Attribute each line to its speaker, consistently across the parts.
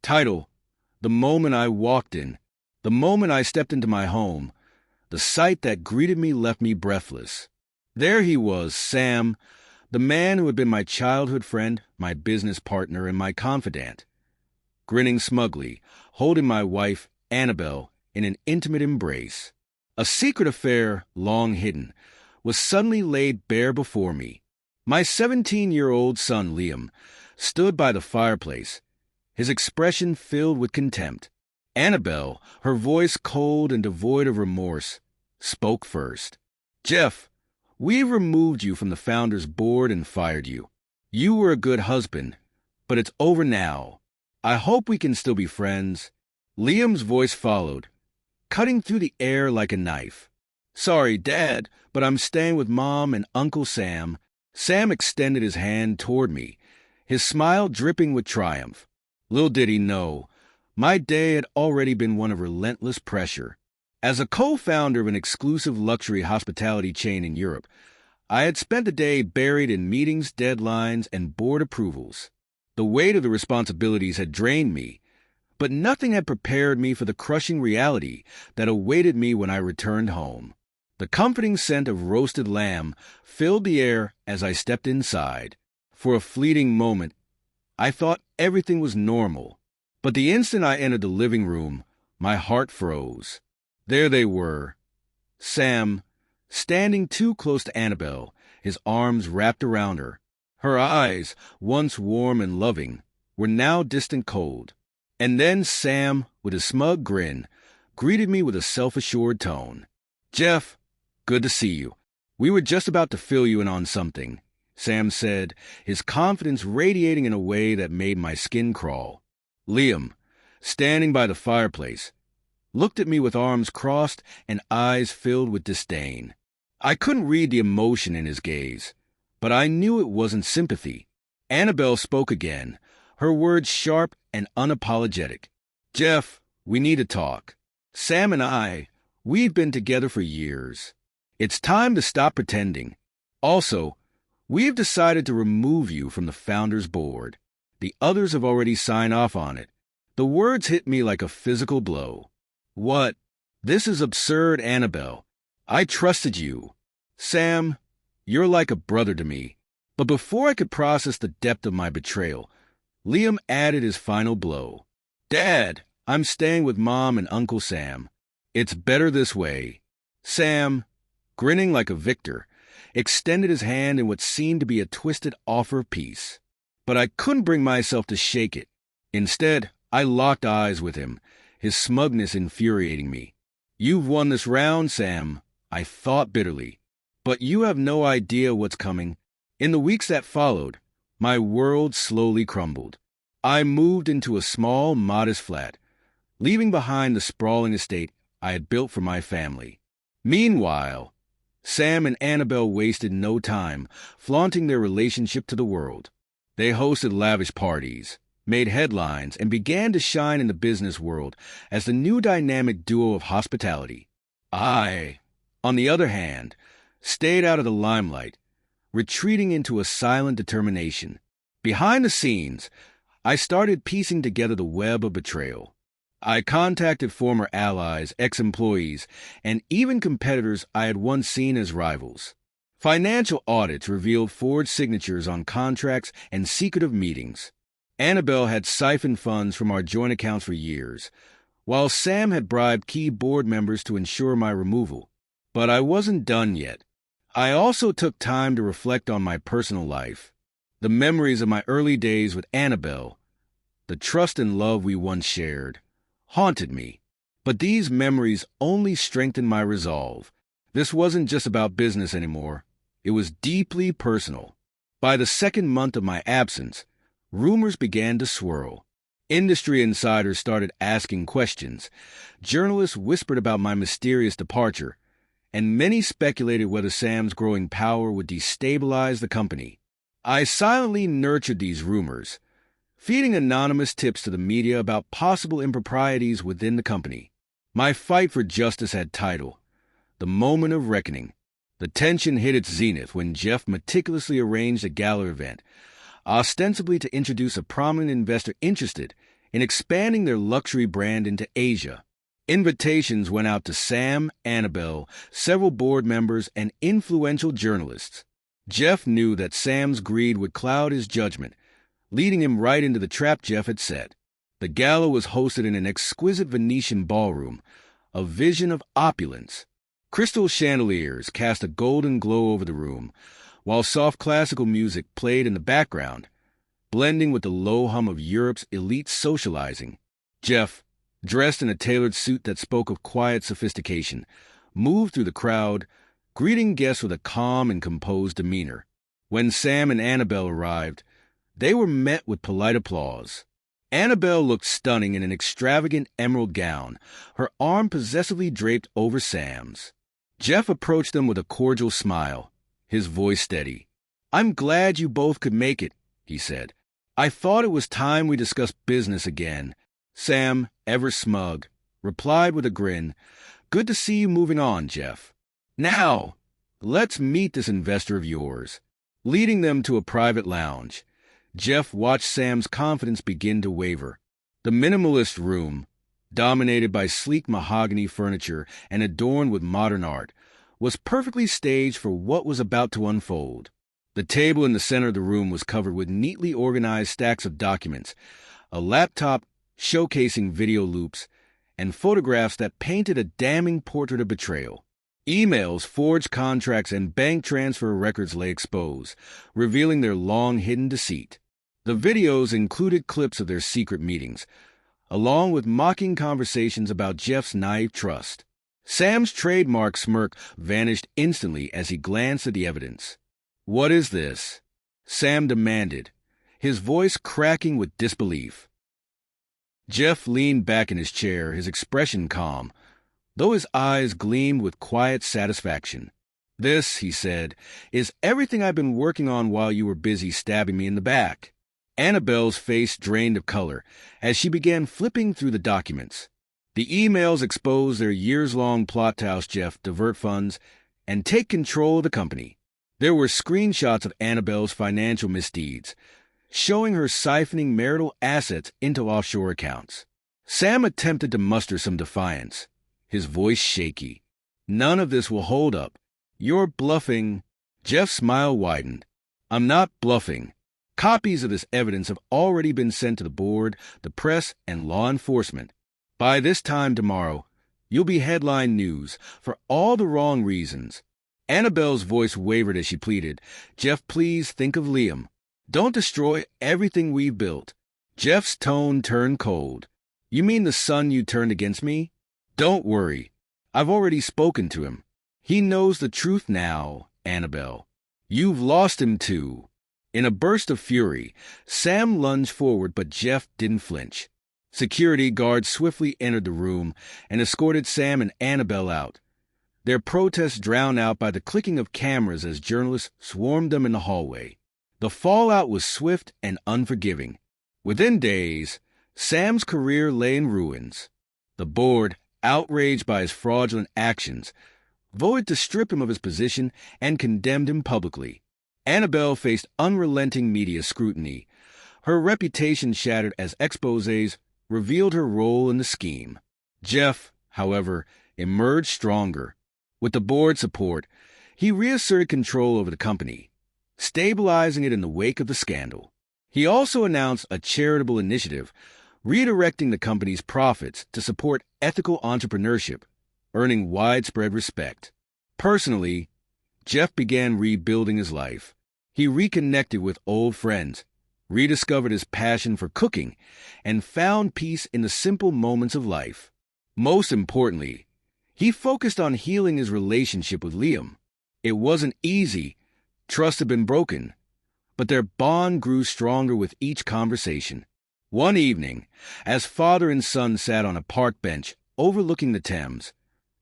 Speaker 1: Title: The Moment I Walked In. The moment I stepped into my home, the sight that greeted me left me breathless. There he was, Sam, the man who had been my childhood friend, my business partner, and my confidant, grinning smugly, holding my wife, Annabelle, in an intimate embrace. A secret affair, long hidden, was suddenly laid bare before me. My 17-year-old son, Liam, stood by the fireplace, his expression filled with contempt. Annabelle, her voice cold and devoid of remorse, spoke first. "Jeff, we've removed you from the founder's board and fired you. You were a good husband, but it's over now. I hope we can still be friends." Liam's voice followed, cutting through the air like a knife. "Sorry, Dad, but I'm staying with Mom and Uncle Sam." Sam extended his hand toward me, his smile dripping with triumph. Little did he know, my day had already been one of relentless pressure. As a co-founder of an exclusive luxury hospitality chain in Europe, I had spent the day buried in meetings, deadlines, and board approvals. The weight of the responsibilities had drained me, but nothing had prepared me for the crushing reality that awaited me when I returned home. The comforting scent of roasted lamb filled the air as I stepped inside. For a fleeting moment, I thought everything was normal, but the instant I entered the living room, my heart froze. There they were, Sam, standing too close to Annabelle, his arms wrapped around her. Her eyes, once warm and loving, were now distant cold. And then Sam, with a smug grin, greeted me with a self-assured tone. "Jeff, good to see you. We were just about to fill you in on something," Sam said, his confidence radiating in a way that made my skin crawl. Liam, standing by the fireplace, looked at me with arms crossed and eyes filled with disdain. I couldn't read the emotion in his gaze, but I knew it wasn't sympathy. Annabelle spoke again, her words sharp and unapologetic. "Jeff, we need to talk. Sam and I, we've been together for years. It's time to stop pretending. Also, we've decided to remove you from the founder's board. The others have already signed off on it." The words hit me like a physical blow. "What? This is absurd, Annabelle. I trusted you. Sam, you're like a brother to me." But before I could process the depth of my betrayal, Liam added his final blow. "Dad, I'm staying with Mom and Uncle Sam. It's better this way." Sam, grinning like a victor, extended his hand in what seemed to be a twisted offer of peace. But I couldn't bring myself to shake it. Instead, I locked eyes with him, his smugness infuriating me. "You've won this round, Sam," I thought bitterly. "But you have no idea what's coming." In the weeks that followed, my world slowly crumbled. I moved into a small, modest flat, leaving behind the sprawling estate I had built for my family. Meanwhile, Sam and Annabelle wasted no time flaunting their relationship to the world. They hosted lavish parties, made headlines, and began to shine in the business world as the new dynamic duo of hospitality. I, on the other hand, stayed out of the limelight, retreating into a silent determination. Behind the scenes, I started piecing together the web of betrayal. I contacted former allies, ex-employees, and even competitors I had once seen as rivals. Financial audits revealed forged signatures on contracts and secretive meetings. Annabelle had siphoned funds from our joint accounts for years, while Sam had bribed key board members to ensure my removal. But I wasn't done yet. I also took time to reflect on my personal life. The memories of my early days with Annabelle, the trust and love we once shared, haunted me. But these memories only strengthened my resolve. This wasn't just about business anymore. It was deeply personal. By the second month of my absence, rumors began to swirl. Industry insiders started asking questions. Journalists whispered about my mysterious departure, and many speculated whether Sam's growing power would destabilize the company. I silently nurtured these rumors, feeding anonymous tips to the media about possible improprieties within the company. My fight for justice had title, The Moment of Reckoning. The tension hit its zenith when Jeff meticulously arranged a gala event, ostensibly to introduce a prominent investor interested in expanding their luxury brand into Asia. Invitations went out to Sam, Annabelle, several board members, and influential journalists. Jeff knew that Sam's greed would cloud his judgment, leading him right into the trap Jeff had set. The gala was hosted in an exquisite Venetian ballroom, a vision of opulence. Crystal chandeliers cast a golden glow over the room, while soft classical music played in the background, blending with the low hum of Europe's elite socializing. Jeff, dressed in a tailored suit that spoke of quiet sophistication, moved through the crowd, greeting guests with a calm and composed demeanor. When Sam and Annabelle arrived, they were met with polite applause. Annabelle looked stunning in an extravagant emerald gown, her arm possessively draped over Sam's. Jeff approached them with a cordial smile, his voice steady. "I'm glad you both could make it," he said. "I thought it was time we discussed business again." Sam, ever smug, replied with a grin, "Good to see you moving on, Jeff. Now, let's meet this investor of yours." Leading them to a private lounge, Jeff watched Sam's confidence begin to waver. The minimalist room, dominated by sleek mahogany furniture and adorned with modern art, was perfectly staged for what was about to unfold. The table in the center of the room was covered with neatly organized stacks of documents, a laptop showcasing video loops, and photographs that painted a damning portrait of betrayal. Emails, forged contracts, and bank transfer records lay exposed, revealing their long-hidden deceit. The videos included clips of their secret meetings, along with mocking conversations about Jeff's naive trust. Sam's trademark smirk vanished instantly as he glanced at the evidence. "What is this?" Sam demanded, his voice cracking with disbelief. Jeff leaned back in his chair, his expression calm, though his eyes gleamed with quiet satisfaction. "This," he said, "is everything I've been working on while you were busy stabbing me in the back." Annabelle's face drained of color as she began flipping through the documents. The emails exposed their years-long plot to oust Jeff, divert funds, and take control of the company. There were screenshots of Annabelle's financial misdeeds, showing her siphoning marital assets into offshore accounts. Sam attempted to muster some defiance, his voice shaky. "None of this will hold up. You're bluffing." Jeff's smile widened. "I'm not bluffing. Copies of this evidence have already been sent to the board, the press, and law enforcement. By this time tomorrow, you'll be headline news for all the wrong reasons." Annabelle's voice wavered as she pleaded, "Jeff, please think of Liam. Don't destroy everything we've built." Jeff's tone turned cold. "You mean the son you turned against me? Don't worry. I've already spoken to him. He knows the truth now, Annabelle. You've lost him too." In a burst of fury, Sam lunged forward, but Jeff didn't flinch. Security guards swiftly entered the room and escorted Sam and Annabelle out, their protests drowned out by the clicking of cameras as journalists swarmed them in the hallway. The fallout was swift and unforgiving. Within days, Sam's career lay in ruins. The board, outraged by his fraudulent actions, voted to strip him of his position and condemned him publicly. Annabelle faced unrelenting media scrutiny, her reputation shattered as exposés revealed her role in the scheme. Jeff, however, emerged stronger. With the board's support, he reasserted control over the company, stabilizing it in the wake of the scandal. He also announced a charitable initiative, redirecting the company's profits to support ethical entrepreneurship, earning widespread respect. Personally, Jeff began rebuilding his life. He reconnected with old friends, rediscovered his passion for cooking, and found peace in the simple moments of life. Most importantly, he focused on healing his relationship with Liam. It wasn't easy. Trust had been broken, but their bond grew stronger with each conversation. One evening, as father and son sat on a park bench overlooking the Thames,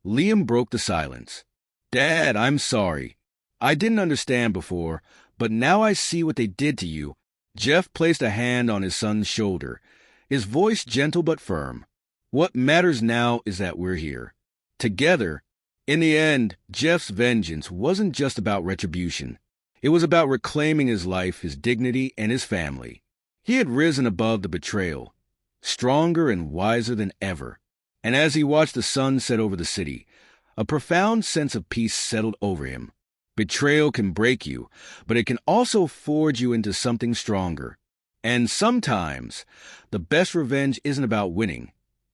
Speaker 1: Liam broke the silence. "Dad, I'm sorry. I didn't understand before, but now I see what they did to you." Jeff placed a hand on his son's shoulder, his voice gentle but firm. "What matters now is that we're here, together." In the end, Jeff's vengeance wasn't just about retribution. It was about reclaiming his life, his dignity, and his family. He had risen above the betrayal, stronger and wiser than ever. And as he watched the sun set over the city, a profound sense of peace settled over him. Betrayal can break you, but it can also forge you into something stronger. And sometimes, the best revenge isn't about winning.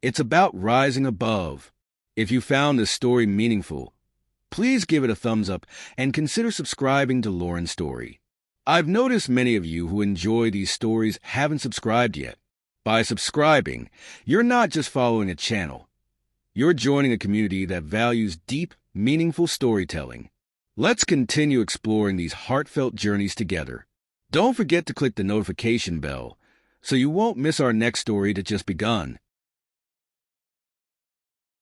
Speaker 1: It's about rising above. If you found this story meaningful, please give it a thumbs up and consider subscribing to Lauren's Story. I've noticed many of you who enjoy these stories haven't subscribed yet. By subscribing, you're not just following a channel. You're joining a community that values deep, meaningful storytelling. Let's continue exploring these heartfelt journeys together. Don't forget to click the notification bell so you won't miss our next story that just begun.